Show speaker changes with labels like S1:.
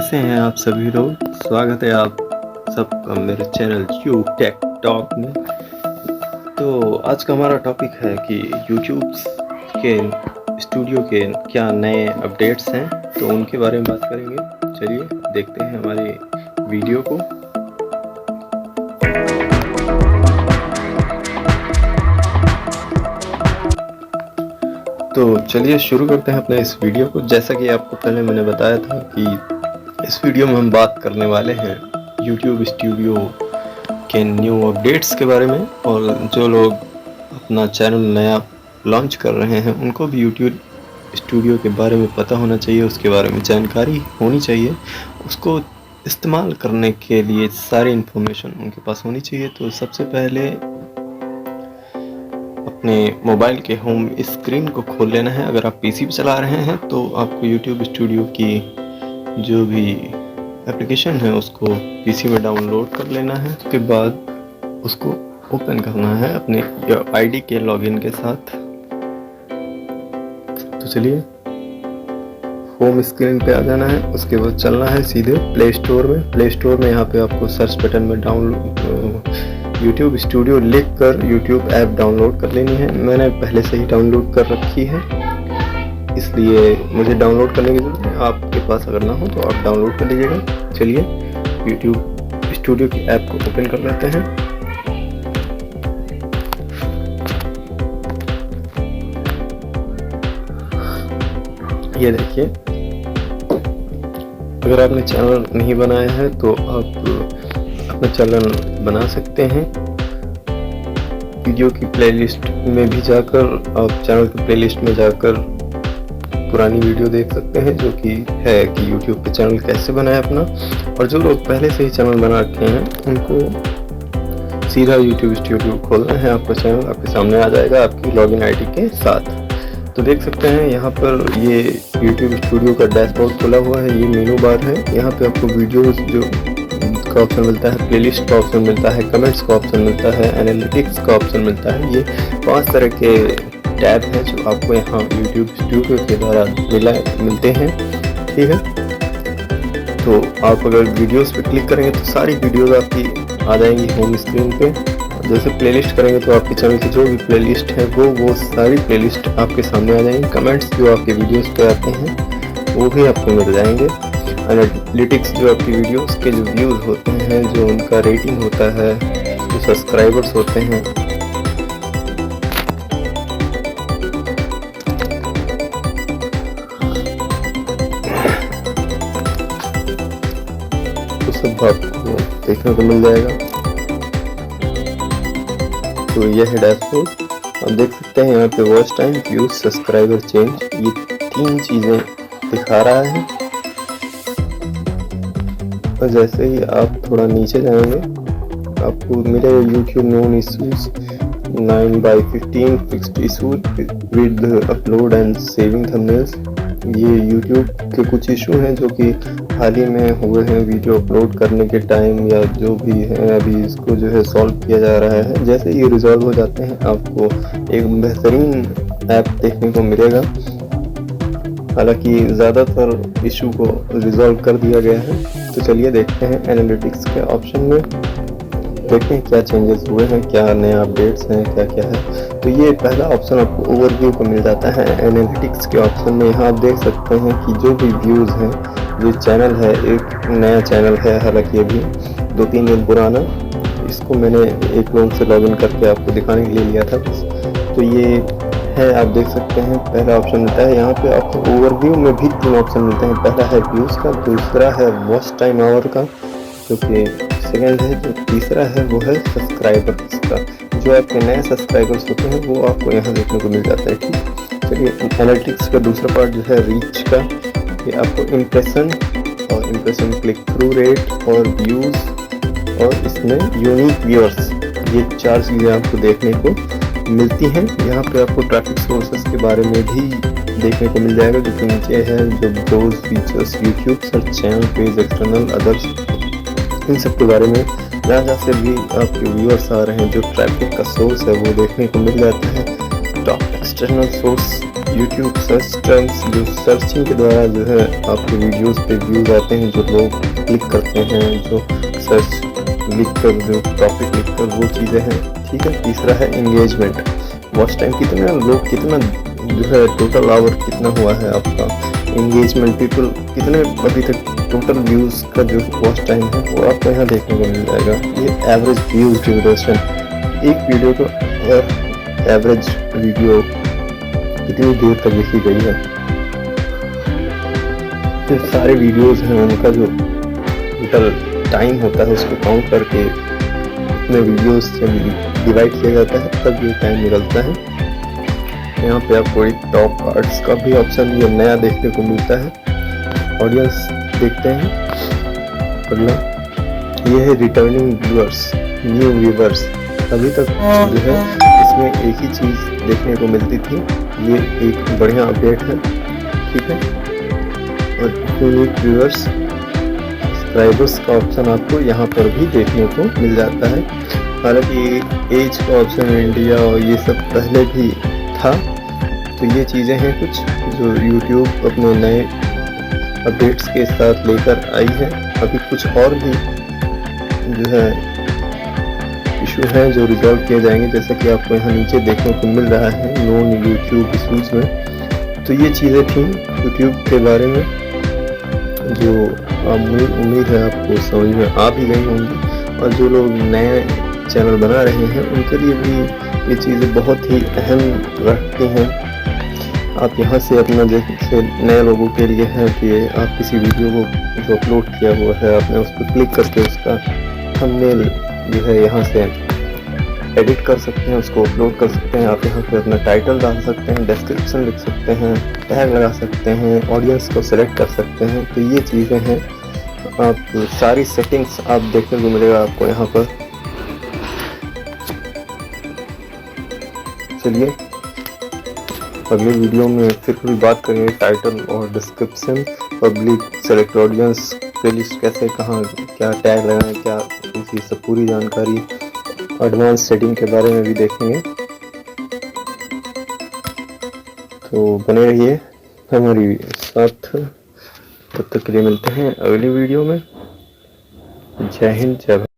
S1: कैसे हैं आप सभी लोग। स्वागत है आप सबका मेरे चैनल यू टेक टॉक में। तो आज का हमारा टॉपिक है कि यूट्यूब के स्टूडियो के क्या नए अपडेट्स हैं, तो उनके बारे में बात करेंगे। चलिए देखते हैं हमारी वीडियो को। तो चलिए शुरू करते हैं अपने इस वीडियो को। जैसा कि आपको पहले मैंने बताया था कि इस वीडियो में हम बात करने वाले हैं YouTube स्टूडियो के न्यू अपडेट्स के बारे में, और जो लोग अपना चैनल नया लॉन्च कर रहे हैं उनको भी YouTube स्टूडियो के बारे में पता होना चाहिए, उसके बारे में जानकारी होनी चाहिए, उसको इस्तेमाल करने के लिए सारी इन्फॉर्मेशन उनके पास होनी चाहिए। तो सबसे पहले अपने मोबाइल के होम स्क्रीन को खोल लेना है। अगर आप पीसी पे चला रहे हैं तो आपको YouTube स्टूडियो की जो भी एप्लीकेशन है उसको पीसी में डाउनलोड कर लेना है। उसके बाद उसको ओपन करना है अपने आईडी के लॉगिन के साथ। तो चलिए होम स्क्रीन पे आ जाना है। उसके बाद चलना है सीधे प्ले स्टोर में। प्ले स्टोर में यहाँ पे आपको सर्च बटन में YouTube स्टूडियो लिख कर YouTube ऐप डाउनलोड कर लेनी है। मैंने पहले से ही डाउनलोड कर रखी है, इसलिए मुझे डाउनलोड करने की जरूरत है। आपके पास अगर ना हो तो आप डाउनलोड कर लीजिएगा। चलिए YouTube स्टूडियो की ऐप को ओपन कर लेते हैं। ये देखिए, अगर आपने चैनल नहीं बनाया है तो आप अपना चैनल बना सकते हैं। वीडियो की प्लेलिस्ट में भी जाकर आप चैनल की प्लेलिस्ट में जाकर पुरानी वीडियो देख सकते हैं, जो कि है कि YouTube पे चैनल कैसे बनाए अपना। और जो लोग पहले से ही चैनल बना रखे हैं उनको सीधा YouTube स्टूडियो खोलना है। आपका चैनल आपके सामने आ जाएगा आपकी लॉगिन आईडी के साथ। तो देख सकते हैं यहाँ पर ये YouTube स्टूडियो का डैशबोर्ड खुला हुआ है। ये मेनू बार है। यहाँ पे आपको वीडियोस जो का ऑप्शन मिलता है, प्लेलिस्ट का ऑप्शन मिलता है, कमेंट्स का ऑप्शन मिलता है, एनालिटिक्स का ऑप्शन मिलता है। ये 5 तरह के टैब हैं जो आपको यहाँ YouTube स्टूडियो के द्वारा मिलते हैं। ठीक है, तो आप अगर वीडियोस पे क्लिक करेंगे तो सारी वीडियोस आपकी आ जाएंगी होम स्क्रीन पे। जैसे प्लेलिस्ट करेंगे तो आपके चैनल की जो भी प्लेलिस्ट है वो सारी प्लेलिस्ट आपके सामने आ जाएंगी। कमेंट्स जो आपके वीडियोस पे आते हैं वो भी आपको मिल जाएंगे। एनालिटिक्स जो आपकी वीडियोस के जो व्यूज़ होते हैं, जो उनका रेटिंग होता है, जो सब्सक्राइबर्स होते हैं, तो सब आपको देखने को मिल जाएगा। तो यह है डैशबोर्ड। आप देख सकते हैं यहाँ पे watch time, views, subscriber change, ये 3 चीज़ें दिखा रहा है। और जैसे ही आप थोड़ा नीचे जाएंगे आपको मिलेगा YouTube known issues 9/15 fixed issues with upload and saving thumbnails. ये YouTube के कुछ इशू हैं जो कि हाल ही में हुए हैं वीडियो अपलोड करने के टाइम, या जो भी है अभी इसको जो है सॉल्व किया जा रहा है। जैसे ये रिजॉल्व हो जाते हैं आपको एक बेहतरीन ऐप देखने को मिलेगा। हालांकि ज़्यादातर इशू को रिजॉल्व कर दिया गया है। तो चलिए देखते हैं एनालिटिक्स के ऑप्शन में, देखते हैं क्या चेंजेस हुए हैं, क्या नए अपडेट्स हैं, क्या क्या है। तो ये पहला ऑप्शन आपको ओवरव्यू को मिल जाता है एनालिटिक्स के ऑप्शन में। यहाँ आप देख सकते हैं कि जो भी व्यूज़ हैं, जो चैनल है, एक नया चैनल है, हालांकि अभी 2-3 दिन पुराना, इसको मैंने एक लोग से लॉगिन करके आपको दिखाने के लिए लिया था। तो ये है, आप देख सकते हैं पहला ऑप्शन मिलता है। यहाँ पे आपको ओवरव्यू में भी 3 ऑप्शन मिलते हैं। पहला है व्यूज़ का, दूसरा है वॉच टाइम आवर का, जो कि सेकेंड है, जो तीसरा है वो है सब्सक्राइबर्स का। जो आपके नए सब्सक्राइबर्स होते हैं वो आपको यहाँ देखने को मिल जाता है। ठीक, चलिए एनालिटिक्स का दूसरा पार्ट जो है रीच का, ये आपको इम्प्रेशन और इम्प्रेशन क्लिक थ्रू रेट और व्यूज़ और इसमें यूनिक व्यूअर्स, ये 4 चीज़ें आपको देखने को मिलती हैं। यहाँ पे आपको ट्रैफिक सोर्सेस के बारे में भी देखने को मिल जाएगा, जो कि नीचे है, जो browse features, YouTube search, channel page, external, others, इन सब के बारे में जहाँ से भी आपके व्यूअर्स आ रहे हैं, जो ट्रैफिक का सोर्स है वो देखने को मिल जाता है। Top external source YouTube search terms, जो सर्चिंग के द्वारा जो है आपके वीडियोस पे व्यूज आते हैं, जो लोग क्लिक करते हैं, जो सर्च लिख कर, जो टॉपिक लिख कर, वो चीज़ें हैं। ठीक है। तीसरा है इंगेजमेंट, वॉच टाइम कितना, लोग कितना जो है टोटल आवर कितना हुआ है आपका, इंगेजमेंट पीपल कितने अभी तक, टोटल व्यूज़ का जो वॉच टाइम है वो आपको यहाँ देखने को मिल जाएगा। ये एवरेज व्यूज़ ड्यूरेशन, एक वीडियो को अगर एवरेज वीडियो कितनी देर तक देखी गई है, फिर सारे वीडियोस हैं उनका जो टोटल टाइम होता है उसको काउंट करके अपने वीडियोस से डिवाइड किया जाता है, तब ये टाइम निकलता है। यहाँ पे आपको एक टॉप कार्ड्स का भी ऑप्शन ये नया देखने को मिलता है। ऑडियंस देखते हैं, अगला ये है रिटर्निंग व्यूअर्स, न्यू व्यूअर्स। अभी तक जो है इसमें एक ही चीज़ देखने को मिलती थी, ये एक बढ़िया अपडेट है। ठीक है। और यूनिक व्यूअर्स, सब्सक्राइबर्स का ऑप्शन आपको यहाँ पर भी देखने को मिल जाता है। हालांकि एज का ऑप्शन इंडिया और ये सब पहले भी था, तो ये चीज़ें हैं कुछ जो YouTube अपने नए अपडेट्स के साथ लेकर आई है। अभी कुछ और भी जो है इशू हैं जो रिजॉल्व किए जाएंगे, जैसे कि आपको यहाँ नीचे देखने को मिल रहा है नोन YouTube इशूज़ में। तो ये चीज़ें थी YouTube के बारे में जो उम्मीद है आपको समझ में आ भी गई होंगी, और जो लोग नए चैनल बना रहे हैं उनके लिए भी ये चीज़ें बहुत ही अहम रखती हैं। आप यहाँ से अपना, जैसे नए लोगों के लिए है कि आप किसी वीडियो को जो अपलोड किया हुआ है आपने उस पर क्लिक करके उसका थंबनेल जो है यहाँ से एडिट कर सकते हैं, उसको अपलोड कर सकते हैं। आप यहाँ पे अपना टाइटल डाल सकते हैं, डिस्क्रिप्शन लिख सकते हैं, टैग लगा सकते हैं, ऑडियंस को सेलेक्ट कर सकते हैं। तो ये चीज़ें हैं, आप सारी सेटिंग्स आप देखने को मिलेगा आपको यहाँ पर। चलिए अगले वीडियो में फिर कोई बात करेंगे टाइटल और description, public, select audience, playlist कैसे, कहाँ क्या टैग लगाएं, क्या इसी सब पूरी जानकारी, एडवांस सेटिंग के बारे में भी देखेंगे। तो बने रहिए हमारी साथ, तब तक के लिए मिलते हैं अगली वीडियो में। जय हिंद, जय भारत।